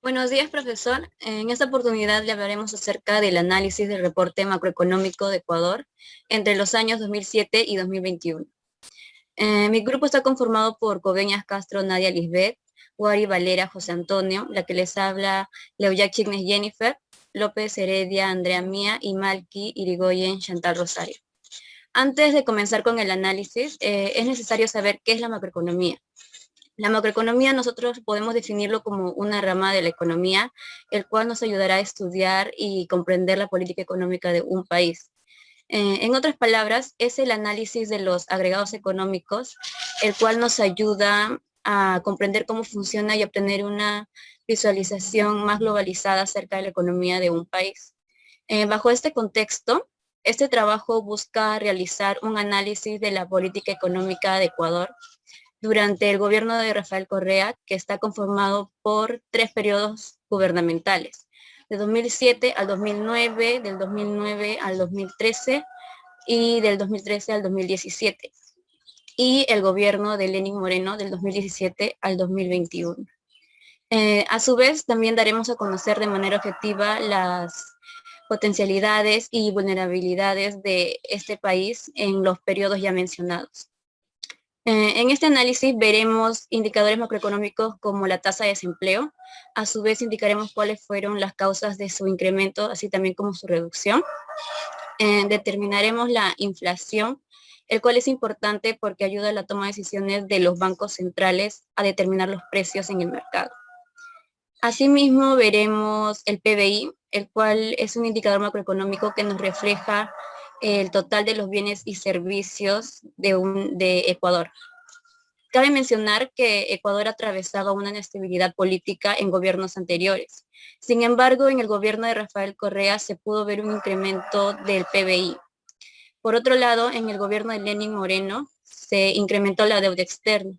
Buenos días, profesor. En esta oportunidad le hablaremos acerca del análisis del reporte macroeconómico de Ecuador entre los años 2007 y 2021. Mi grupo está conformado por Coveñas Castro, Nadia Lisbeth, Wari Valera, José Antonio, la que les habla, Leuyac Chignes Jennifer, López Heredia, Andrea Mía y Malky Irigoyen Chantal Rosario. Antes de comenzar con el análisis, es necesario saber qué es la macroeconomía. La macroeconomía nosotros podemos definirlo como una rama de la economía, el cual nos ayudará a estudiar y comprender la política económica de un país. En otras palabras, es el análisis de los agregados económicos, el cual nos ayuda a comprender cómo funciona y obtener una visualización más globalizada acerca de la economía de un país. Bajo este contexto, este trabajo busca realizar un análisis de la política económica de Ecuador durante el gobierno de Rafael Correa, que está conformado por 3 periodos gubernamentales, de 2007 al 2009, del 2009 al 2013 y del 2013 al 2017, y el gobierno de Lenín Moreno del 2017 al 2021. A su vez, también daremos a conocer de manera objetiva las potencialidades y vulnerabilidades de este país en los periodos ya mencionados. En este análisis veremos indicadores macroeconómicos como la tasa de desempleo. A su vez indicaremos cuáles fueron las causas de su incremento, así también como su reducción. Determinaremos la inflación, el cual es importante porque ayuda a la toma de decisiones de los bancos centrales a determinar los precios en el mercado. Asimismo veremos el PBI, el cual es un indicador macroeconómico que nos refleja el total de los bienes y servicios de Ecuador. Cabe mencionar que Ecuador atravesaba una inestabilidad política en gobiernos anteriores. Sin embargo, en el gobierno de Rafael Correa se pudo ver un incremento del PBI. Por otro lado, en el gobierno de Lenín Moreno se incrementó la deuda externa.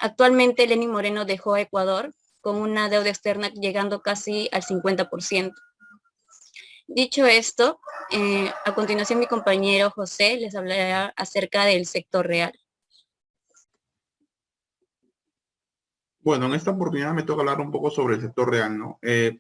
Actualmente Lenín Moreno dejó a Ecuador con una deuda externa llegando casi al 50%. Dicho esto, a continuación mi compañero José les hablará acerca del sector real. Bueno, en esta oportunidad me toca hablar un poco sobre el sector real, ¿no?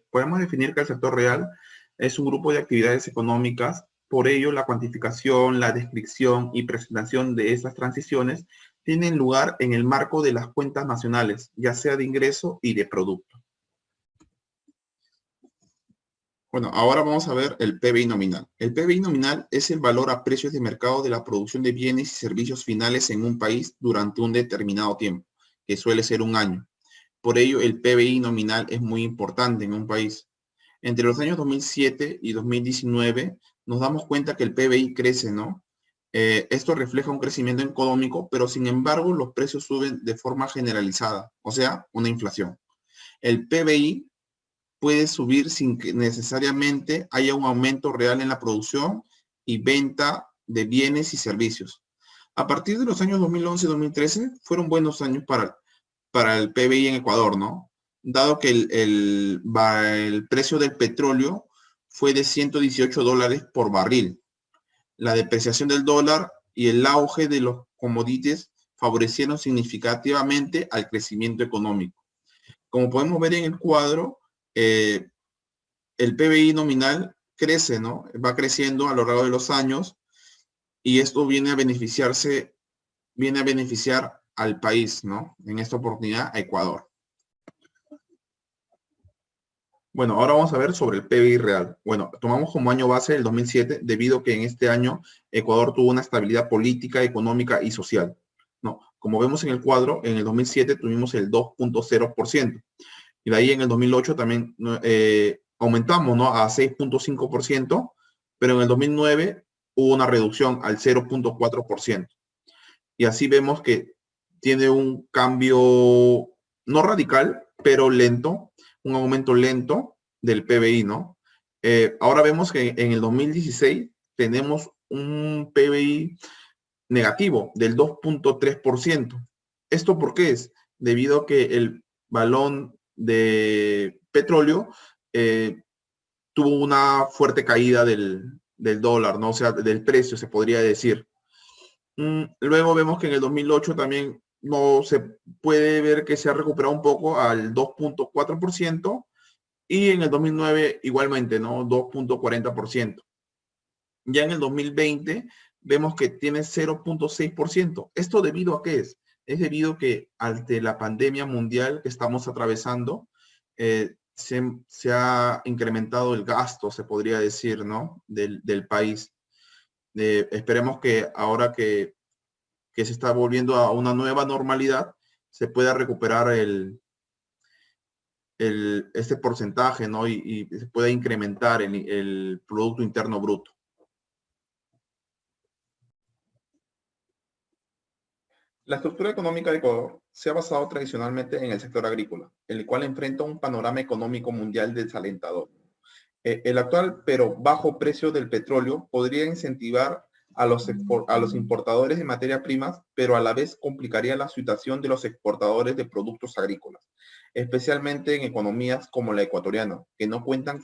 Podemos definir que el sector real es un grupo de actividades económicas, por ello la cuantificación, la descripción y presentación de esas transiciones tienen lugar en el marco de las cuentas nacionales, ya sea de ingreso y de producto. Bueno, ahora vamos a ver el PBI nominal. El PBI nominal es el valor a precios de mercado de la producción de bienes y servicios finales en un país durante un determinado tiempo, que suele ser un año. Por ello, el PBI nominal es muy importante en un país. Entre los años 2007 y 2019 nos damos cuenta que el PBI crece, ¿no? Esto refleja un crecimiento económico, pero sin embargo los precios suben de forma generalizada, o sea, una inflación. El PBI puede subir sin que necesariamente haya un aumento real en la producción y venta de bienes y servicios. A partir de los años 2011 y 2013 fueron buenos años para el PBI en Ecuador, ¿no? Dado que el precio del petróleo fue de $118 por barril. La depreciación del dólar y el auge de los commodities favorecieron significativamente al crecimiento económico. Como podemos ver en el cuadro, el PBI nominal crece, ¿no? Va creciendo a lo largo de los años y esto viene a beneficiar al país, ¿no? En esta oportunidad a Ecuador. Bueno, ahora vamos a ver sobre el PBI real. Bueno, tomamos como año base el 2007 debido a que en este año Ecuador tuvo una estabilidad política, económica y social, ¿no? Como vemos en el cuadro, en el 2007 tuvimos el 2.0%. Y de ahí en el 2008 también aumentamos, ¿no? A 6.5%, pero en el 2009 hubo una reducción al 0.4%. Y así vemos que tiene un cambio no radical, pero lento, un aumento lento del PBI, ¿no? Ahora vemos que en el 2016 tenemos un PBI negativo del 2.3%. ¿Esto por qué es? Debido a que el balón de petróleo tuvo una fuerte caída del dólar, ¿no? O sea, del precio, se podría decir. Luego vemos que en el 2008 también no se puede ver que se ha recuperado un poco al 2.4% y en el 2009 igualmente, ¿no? 2.40%. Ya en el 2020 vemos que tiene 0.6%. ¿Esto debido a qué es? Es debido a que ante la pandemia mundial que estamos atravesando, se ha incrementado el gasto, se podría decir, ¿no? Del país. Esperemos que ahora que se está volviendo a una nueva normalidad, se pueda recuperar este porcentaje, ¿no? Y se pueda incrementar el Producto Interno Bruto. La estructura económica de Ecuador se ha basado tradicionalmente en el sector agrícola, el cual enfrenta un panorama económico mundial desalentador. El actual pero bajo precio del petróleo podría incentivar a los importadores de materias primas, pero a la vez complicaría la situación de los exportadores de productos agrícolas, especialmente en economías como la ecuatoriana, que no cuentan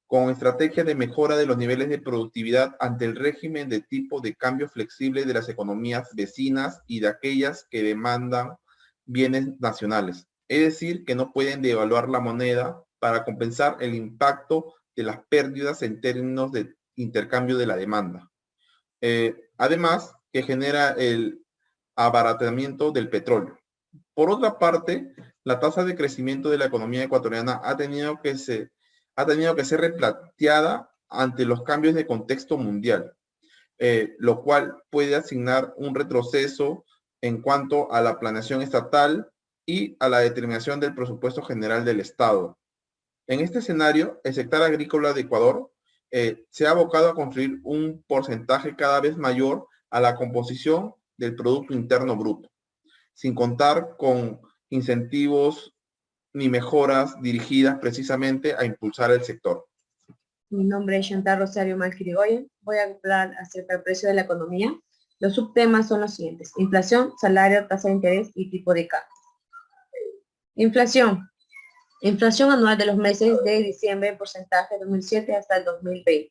con estrategias de mejora de los niveles de productividad ante el régimen de tipo de cambio flexible de las economías vecinas y de aquellas que demandan bienes nacionales. Es decir, que no pueden devaluar la moneda para compensar el impacto de las pérdidas en términos de intercambio de la demanda. Además, que genera el abaratamiento del petróleo. Por otra parte, la tasa de crecimiento de la economía ecuatoriana ha tenido que ser replanteada ante los cambios de contexto mundial, lo cual puede asignar un retroceso en cuanto a la planeación estatal y a la determinación del presupuesto general del Estado. En este escenario, el sector agrícola de Ecuador se ha abocado a construir un porcentaje cada vez mayor a la composición del Producto Interno Bruto, sin contar con incentivos ni mejoras dirigidas precisamente a impulsar el sector. Mi nombre es Chantal Rosario Malquirigoyen. Voy a hablar acerca del precio de la economía. Los subtemas son los siguientes: inflación, salario, tasa de interés y tipo de cambio. Inflación. Inflación anual de los meses de diciembre en porcentaje 2007 hasta el 2020.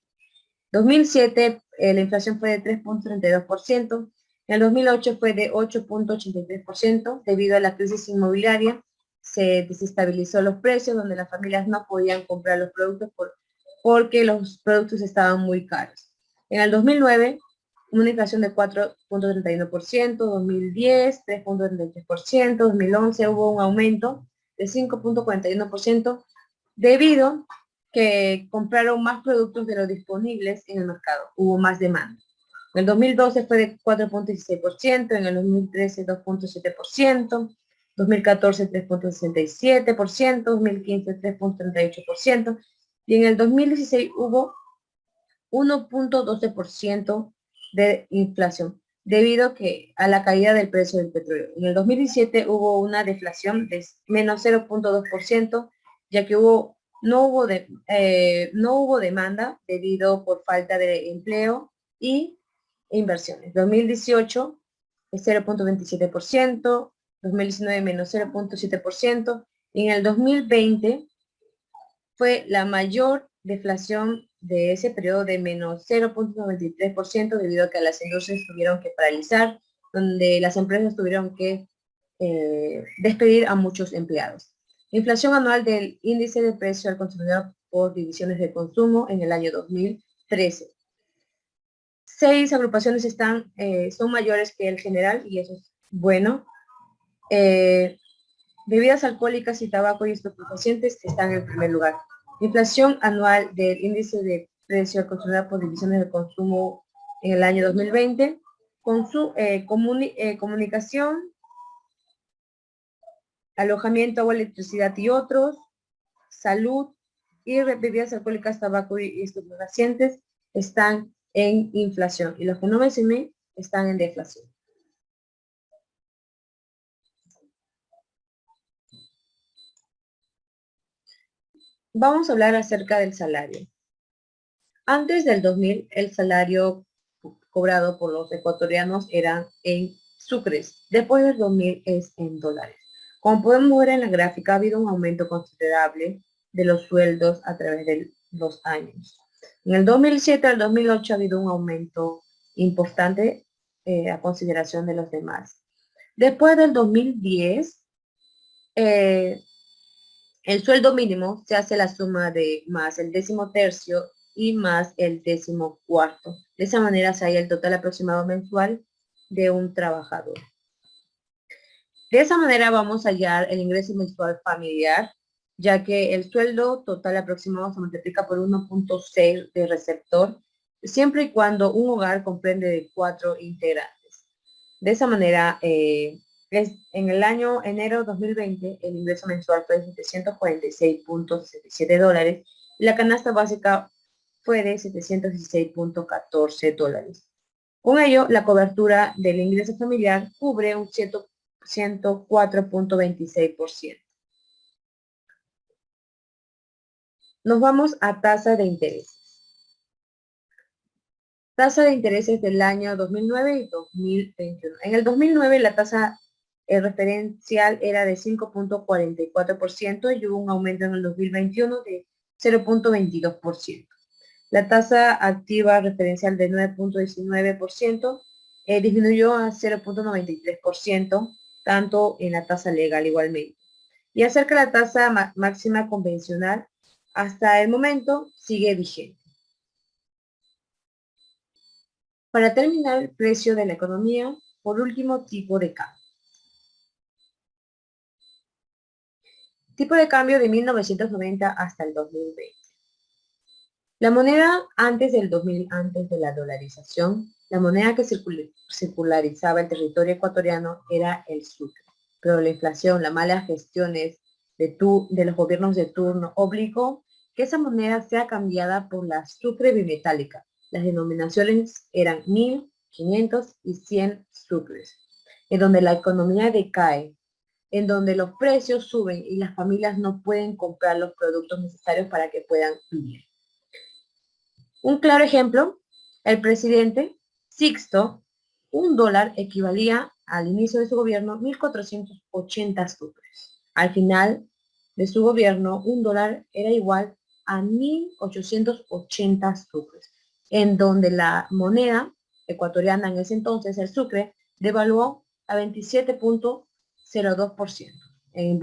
2007 la inflación fue de 3.32%, en el 2008 fue de 8.83%, debido a la crisis inmobiliaria se desestabilizó los precios, donde las familias no podían comprar los productos porque los productos estaban muy caros. En el 2009, una inflación de 4.31%, 2010 3.33%, 2011 hubo un aumento de 5.41% debido que compraron más productos de los disponibles en el mercado, hubo más demanda. En el 2012 fue de 4.16%, en el 2013 2.7%, 2014 3.67%, 2015 3.38% y en el 2016 hubo 1.12% de inflación debido a la caída del precio del petróleo. En el 2017 hubo una deflación de menos 0.2%, ya que no hubo demanda debido por falta de empleo y inversiones. 2018 es 0.27%, 2019 menos 0.7% y en el 2020 fue la mayor deflación de ese periodo de menos 0.93% debido a que las industrias tuvieron que paralizar, donde las empresas tuvieron que despedir a muchos empleados. Inflación anual del índice de precio al consumidor por divisiones de consumo en el año 2013. 6 agrupaciones son mayores que el general y eso es bueno. Bebidas alcohólicas y tabaco y estupefacientes están en primer lugar. Inflación anual del índice de precio al consumidor por divisiones de consumo en el año 2020. Comunicación, alojamiento, agua, electricidad y otros, salud y bebidas alcohólicas, tabaco y estupefacientes están en inflación y los que no mencioné están en deflación. Vamos a hablar acerca del salario. Antes del 2000, el salario cobrado por los ecuatorianos era en sucres. Después del 2000 es en dólares. Como podemos ver en la gráfica, ha habido un aumento considerable de los sueldos a través de los años. En el 2007 al 2008 ha habido un aumento importante a consideración de los demás. Después del 2010, el sueldo mínimo se hace la suma de más el 13º y más el 14º. De esa manera se halla el total aproximado mensual de un trabajador. De esa manera vamos a hallar el ingreso mensual familiar, ya que el sueldo total aproximado se multiplica por 1.6 de receptor, siempre y cuando un hogar comprende de 4 integrantes. De esa manera, en el año enero 2020, el ingreso mensual fue de $746.67 y la canasta básica fue de $716.14. Con ello, la cobertura del ingreso familiar cubre un 104.26%. Nos vamos a tasa de interés. Tasa de intereses del año 2009 y 2021. En el 2009 la tasa referencial era de 5.44% y hubo un aumento en el 2021 de 0.22%. La tasa activa referencial de 9.19% disminuyó a 0.93%, tanto en la tasa legal igualmente. Y acerca de la tasa máxima convencional, hasta el momento sigue vigente. Para terminar, el precio de la economía, por último, tipo de cambio. Tipo de cambio de 1990 hasta el 2020. La moneda antes del 2000, antes de la dolarización, la moneda que circularizaba el territorio ecuatoriano era el sucre. Pero la inflación, las malas gestiones de los gobiernos de turno obligó que esa moneda sea cambiada por la sucre bimetálica. Las denominaciones eran 1000, 500 y 100 sucres, en donde la economía decae, en donde los precios suben y las familias no pueden comprar los productos necesarios para que puedan vivir. Un claro ejemplo, el presidente Sixto, $1 equivalía al inicio de su gobierno 1.480 sucres. Al final de su gobierno, $1 era igual a 1.880 sucres, en donde la moneda ecuatoriana en ese entonces, el sucre, devaluó a 27.02%. En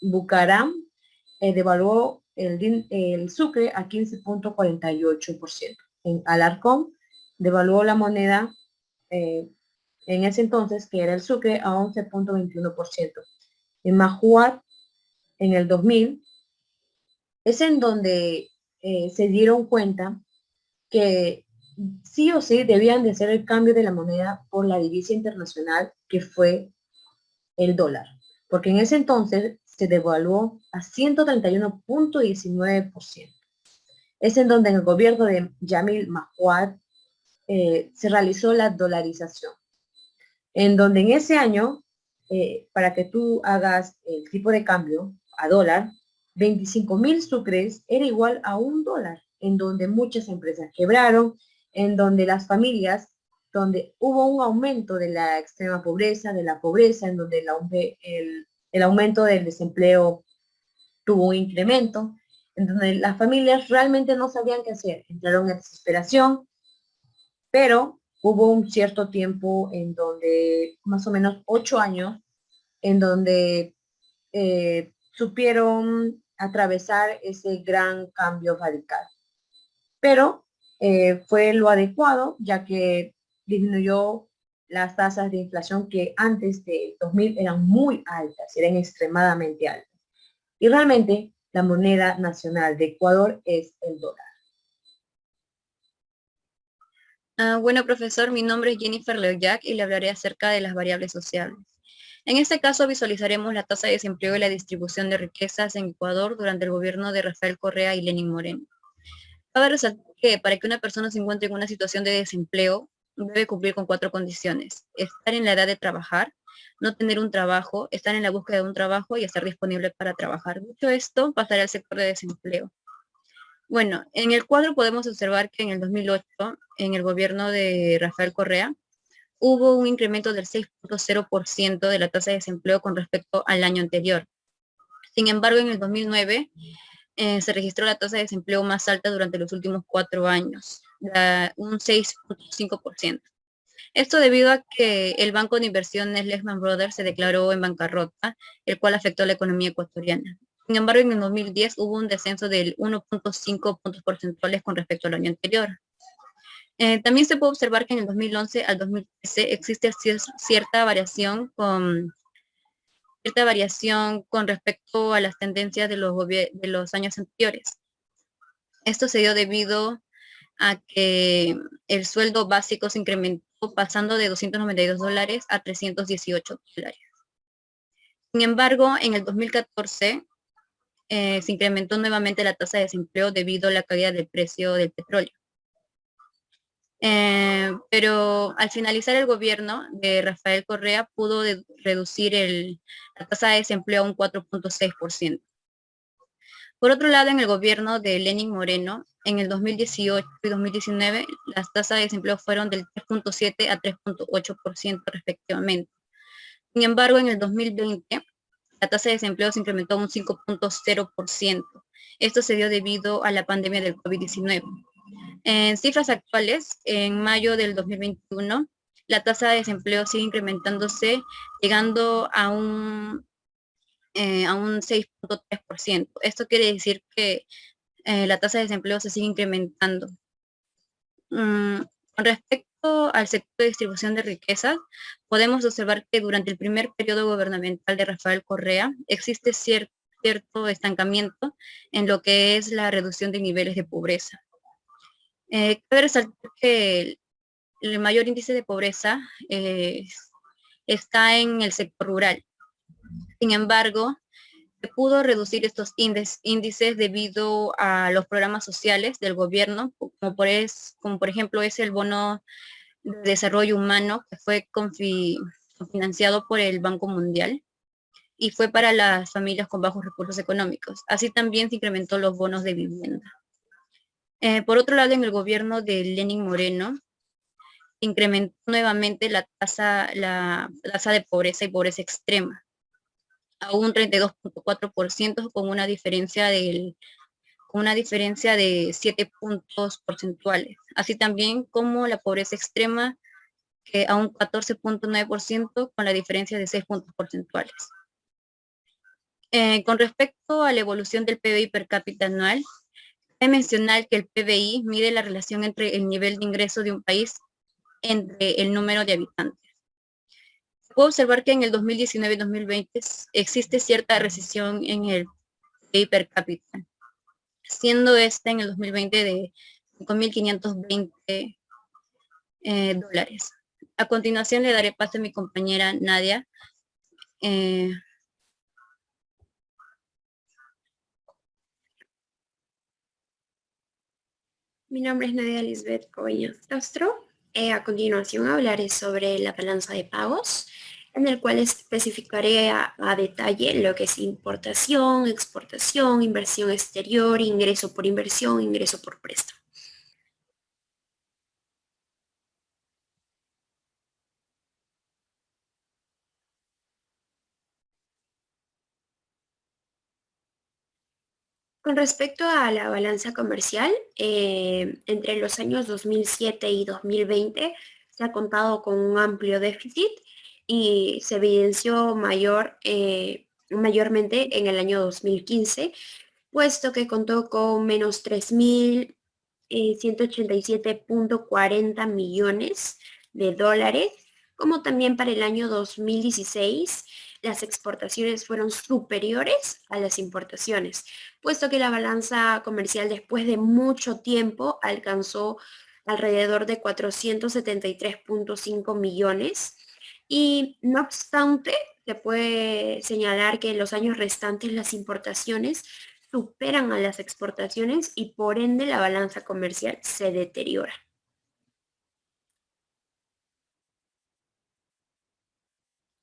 Bucaram devaluó el sucre a 15.48%. En Alarcón devaluó la moneda en ese entonces, que era el sucre, a 11.21%. En Majuar, en el 2000, es en donde se dieron cuenta que sí o sí debían de hacer el cambio de la moneda por la divisa internacional, que fue el dólar, porque en ese entonces se devaluó a 131.19%. Es en donde en el gobierno de Yamil Mahuad se realizó la dolarización, en donde en ese año, para que tú hagas el tipo de cambio a dólar, 25.000 sucres era igual a $1, en donde muchas empresas quebraron, en donde las familias, donde hubo un aumento de la extrema pobreza, de la pobreza, en donde el aumento del desempleo tuvo un incremento, en donde las familias realmente no sabían qué hacer, entraron en desesperación, pero hubo un cierto tiempo en donde, más o menos 8 años, en donde supieron atravesar ese gran cambio radical. Pero fue lo adecuado, ya que disminuyó las tasas de inflación que antes de 2000 eran muy altas, eran extremadamente altas. Y realmente la moneda nacional de Ecuador es el dólar. Bueno, profesor, mi nombre es Jennifer Leoyac y le hablaré acerca de las variables sociales. En este caso visualizaremos la tasa de desempleo y la distribución de riquezas en Ecuador durante el gobierno de Rafael Correa y Lenín Moreno. Cabe resaltar que para que una persona se encuentre en una situación de desempleo, debe cumplir con 4 condiciones: estar en la edad de trabajar, no tener un trabajo, estar en la búsqueda de un trabajo y estar disponible para trabajar. Dicho esto, pasaré al sector de desempleo. Bueno, en el cuadro podemos observar que en el 2008, en el gobierno de Rafael Correa, hubo un incremento del 6.0% de la tasa de desempleo con respecto al año anterior. Sin embargo, en el 2009 se registró la tasa de desempleo más alta durante los últimos 4 años, un 6.5%. Esto debido a que el banco de inversiones Lehman Brothers se declaró en bancarrota, el cual afectó a la economía ecuatoriana. Sin embargo, en el 2010 hubo un descenso del 1.5 puntos porcentuales con respecto al año anterior. También se puede observar que en el 2011 al 2013 existe cierta variación con respecto a las tendencias de los años anteriores. Esto se dio debido a que el sueldo básico se incrementó pasando de $292 a $318. Sin embargo, en el 2014 se incrementó nuevamente la tasa de desempleo debido a la caída del precio del petróleo. Pero al finalizar el gobierno de Rafael Correa pudo reducir la tasa de desempleo a un 4.6%. Por otro lado, en el gobierno de Lenín Moreno, en el 2018 y 2019, las tasas de desempleo fueron del 3.7 a 3.8% respectivamente. Sin embargo, en el 2020, la tasa de desempleo se incrementó a un 5.0%. Esto se dio debido a la pandemia del COVID-19. En cifras actuales, en mayo del 2021, la tasa de desempleo sigue incrementándose, llegando a un 6.3%. Esto quiere decir que la tasa de desempleo se sigue incrementando. Con respecto al sector de distribución de riquezas, podemos observar que durante el primer periodo gubernamental de Rafael Correa existe cierto estancamiento en lo que es la reducción de niveles de pobreza. Cabe resaltar que el mayor índice de pobreza está en el sector rural. Sin embargo, se pudo reducir estos índices debido a los programas sociales del gobierno, como por ejemplo es el bono de desarrollo humano que fue financiado por el Banco Mundial y fue para las familias con bajos recursos económicos. Así también se incrementó los bonos de vivienda. Por otro lado, en el gobierno de Lenín Moreno, incrementó nuevamente la tasa de pobreza y pobreza extrema a un 32.4% con una diferencia de 7 puntos porcentuales. Así también como la pobreza extrema a un 14.9% con la diferencia de 6 puntos porcentuales. Con respecto a la evolución del PBI per cápita anual, cabe mencionar que el PBI mide la relación entre el nivel de ingreso de un país entre el número de habitantes. Se puede observar que en el 2019 y 2020 existe cierta recesión en el PBI per cápita, siendo este en el 2020 de $5.520. A continuación le daré paso a mi compañera Nadia. Mi nombre es Nadia Lisbeth Coveñas Castro. A continuación hablaré sobre la balanza de pagos, en el cual especificaré a detalle lo que es importación, exportación, inversión exterior, ingreso por inversión, ingreso por préstamo. Con respecto a la balanza comercial, entre los años 2007 y 2020 se ha contado con un amplio déficit y se evidenció mayormente en el año 2015, puesto que contó con menos 3.187.40 millones de dólares, como también para el año 2016 las exportaciones fueron superiores a las importaciones, puesto que la balanza comercial después de mucho tiempo alcanzó alrededor de 473.5 millones. Y no obstante, se puede señalar que en los años restantes las importaciones superan a las exportaciones y por ende la balanza comercial se deteriora.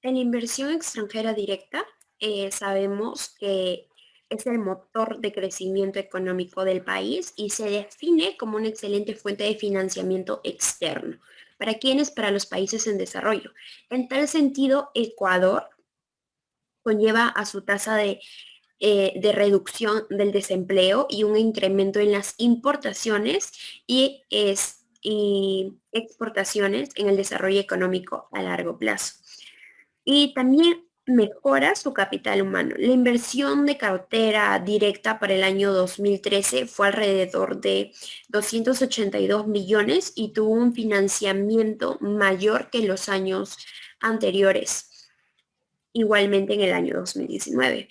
En inversión extranjera directa, sabemos que es el motor de crecimiento económico del país y se define como una excelente fuente de financiamiento externo. ¿Para quiénes? Para los países en desarrollo. En tal sentido, Ecuador conlleva a su tasa de reducción del desempleo y un incremento en las importaciones y es y exportaciones en el desarrollo económico a largo plazo. Y también mejora su capital humano. La inversión de cartera directa para el año 2013 fue alrededor de 282 millones y tuvo un financiamiento mayor que en los años anteriores, igualmente en el año 2019.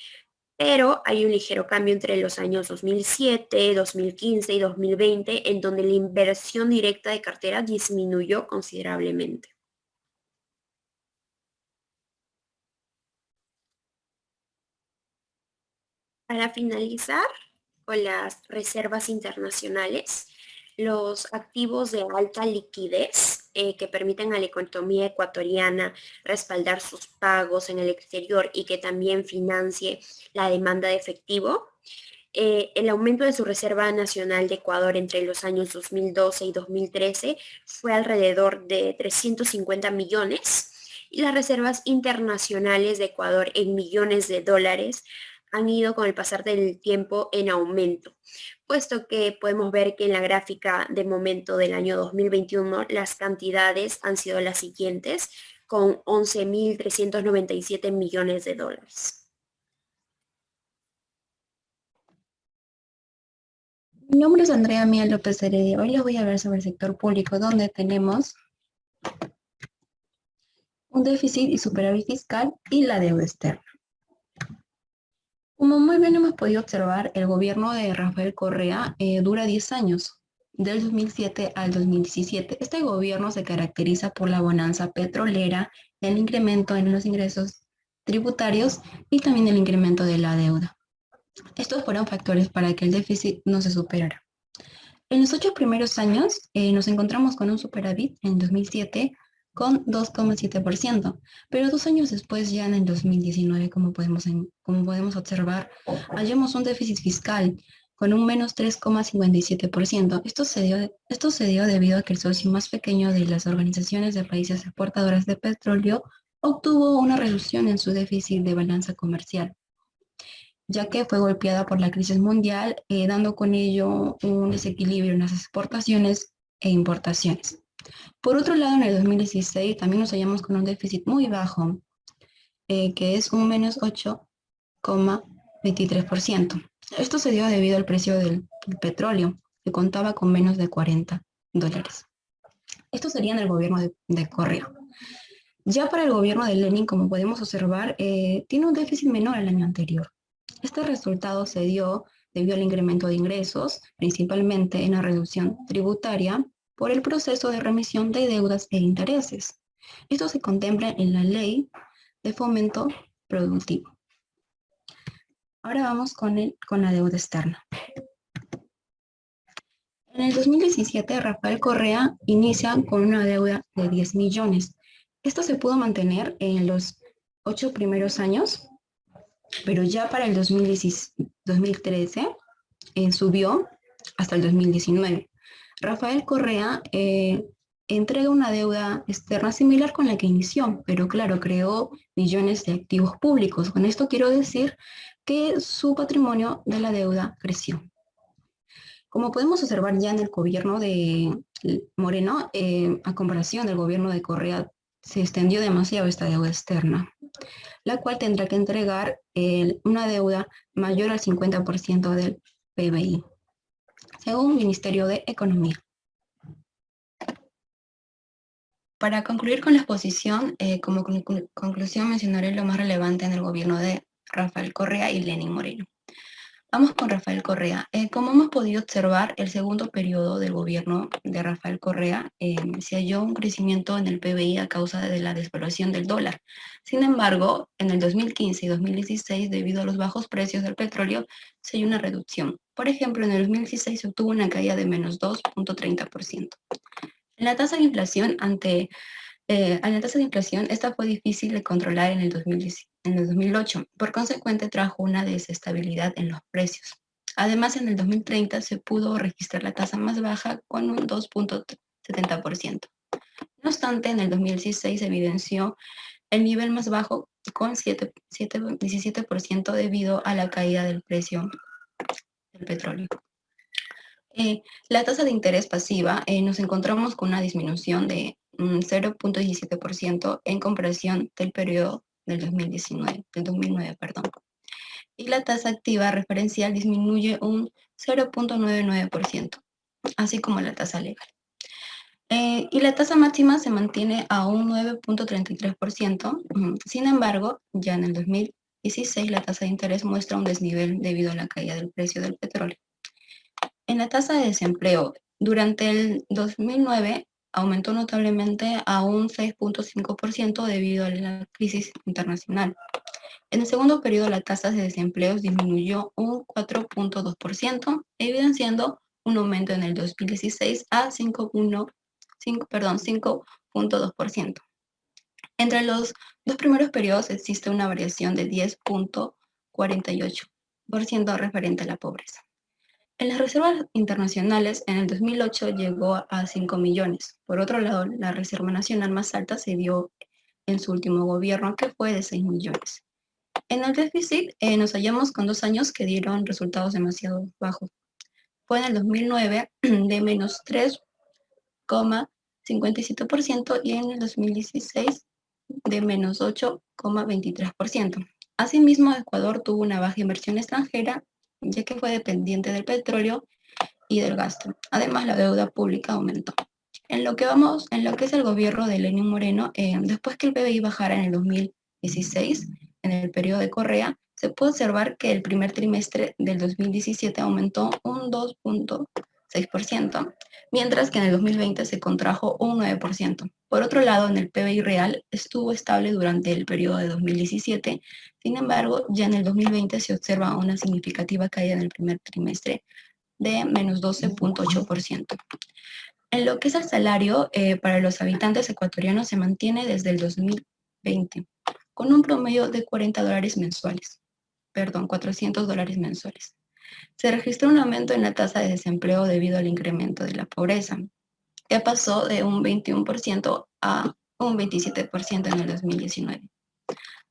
Pero hay un ligero cambio entre los años 2007, 2015 y 2020, en donde la inversión directa de cartera disminuyó considerablemente. Para finalizar con las reservas internacionales, los activos de alta liquidez que permiten a la economía ecuatoriana respaldar sus pagos en el exterior y que también financie la demanda de efectivo. El aumento de su Reserva Nacional de Ecuador entre los años 2012 y 2013 fue alrededor de 350 millones y las reservas internacionales de Ecuador en millones de dólares han ido con el pasar del tiempo en aumento, puesto que podemos ver que en la gráfica de momento del año 2021 las cantidades han sido las siguientes, con 11.397 millones de dólares. Mi nombre es Andrea Miel López Heredia. Hoy les voy a hablar sobre el sector público, donde tenemos un déficit y superávit fiscal y la deuda externa. Como muy bien hemos podido observar, el gobierno de Rafael Correa dura 10 años, del 2007 al 2017. Este gobierno se caracteriza por la bonanza petrolera, el incremento en los ingresos tributarios y también el incremento de la deuda. Estos fueron factores para que el déficit no se superara. En los 8 primeros años nos encontramos con un superávit en 2007 con 2,7%, pero 2 años después, ya en el 2019, como podemos observar, hallamos un déficit fiscal con un menos 3,57%. Esto se dio debido a que el socio más pequeño de las organizaciones de países exportadores de petróleo obtuvo una reducción en su déficit de balanza comercial, ya que fue golpeada por la crisis mundial, dando con ello un desequilibrio en las exportaciones e importaciones. Por otro lado, en el 2016 también nos hallamos con un déficit muy bajo, que es un menos 8,23%. Esto se dio debido al precio del petróleo, que contaba con menos de $40. Esto sería en el gobierno de Correa. Ya para el gobierno de Lenin, como podemos observar, tiene un déficit menor al año anterior. Este resultado se dio debido al incremento de ingresos, principalmente en la reducción tributaria, por el proceso de remisión de deudas e intereses. Esto se contempla en la Ley de Fomento Productivo. Ahora vamos con la deuda externa. En el 2017, Rafael Correa inicia con una deuda de 10 millones. Esto se pudo mantener en los 8 primeros años, pero ya para el 2013 subió hasta el 2019. Rafael Correa entrega una deuda externa similar con la que inició, pero claro, creó millones de activos públicos. Con esto quiero decir que su patrimonio de la deuda creció. Como podemos observar ya en el gobierno de Moreno, a comparación del gobierno de Correa, se extendió demasiado esta deuda externa, la cual tendrá que entregar una deuda mayor al 50% del PBI, según el Ministerio de Economía. Para concluir con la exposición, como conclusión mencionaré lo más relevante en el gobierno de Rafael Correa y Lenín Moreno. Vamos con Rafael Correa. Como hemos podido observar, el segundo periodo del gobierno de Rafael Correa se halló un crecimiento en el PBI a causa de la desvaluación del dólar. Sin embargo, en el 2015 y 2016, debido a los bajos precios del petróleo, se halló una reducción. Por ejemplo, en el 2016 se obtuvo una caída de menos 2,30%. En la tasa de inflación, esta fue difícil de controlar en el 2008. Por consecuente, trajo una desestabilidad en los precios. Además, en el 2030 se pudo registrar la tasa más baja con un 2,70%. No obstante, en el 2016 se evidenció el nivel más bajo con 17% debido a la caída del precio del petróleo. La tasa de interés pasiva nos encontramos con una disminución de 0.17% en comparación del periodo del 2009, perdón. Y la tasa activa referencial disminuye un 0.99%, así como la tasa legal. Y la tasa máxima se mantiene a un 9.33%. Sin embargo, ya en el 2016 la tasa de interés muestra un desnivel debido a la caída del precio del petróleo. En la tasa de desempleo, durante el 2009 aumentó notablemente a un 6.5% debido a la crisis internacional. En el segundo periodo, la tasa de desempleo disminuyó un 4.2%, evidenciando un aumento en el 2016 a 5.2%. Entre los dos primeros periodos existe una variación de 10.48% referente a la pobreza. En las reservas internacionales, en el 2008 llegó a 5 millones. Por otro lado, la reserva nacional más alta se dio en su último gobierno, que fue de 6 millones. En el déficit nos hallamos con 2 años que dieron resultados demasiado bajos. Fue en el 2009 de menos 3,57% y en el 2016 de menos 8,23%. Asimismo, Ecuador tuvo una baja inversión extranjera, ya que fue dependiente del petróleo y del gasto. Además, la deuda pública aumentó. En lo que es el gobierno de Lenín Moreno, después que el PBI bajara en el 2016, en el periodo de Correa, se puede observar que el primer trimestre del 2017 aumentó un 2.6%, mientras que en el 2020 se contrajo un 9%. Por otro lado, en el PBI real estuvo estable durante el periodo de 2017, sin embargo, ya en el 2020 se observa una significativa caída en el primer trimestre de menos 12.8%. En lo que es el salario para los habitantes ecuatorianos se mantiene desde el 2020, con un promedio de $400 mensuales. Se registró un aumento en la tasa de desempleo debido al incremento de la pobreza, que pasó de un 21% a un 27% en el 2019.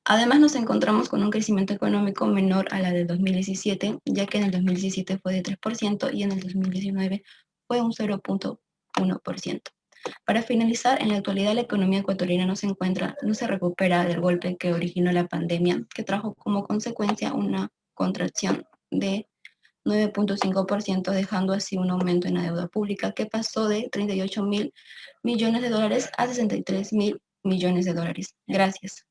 Además, nos encontramos con un crecimiento económico menor a la del 2017, ya que en el 2017 fue de 3% y en el 2019 fue un 0.1%. Para finalizar, en la actualidad la economía ecuatoriana no se recupera del golpe que originó la pandemia, que trajo como consecuencia una contracción de 9.5%, dejando así un aumento en la deuda pública que pasó de 38.000 millones de dólares a 63.000 millones de dólares. Gracias.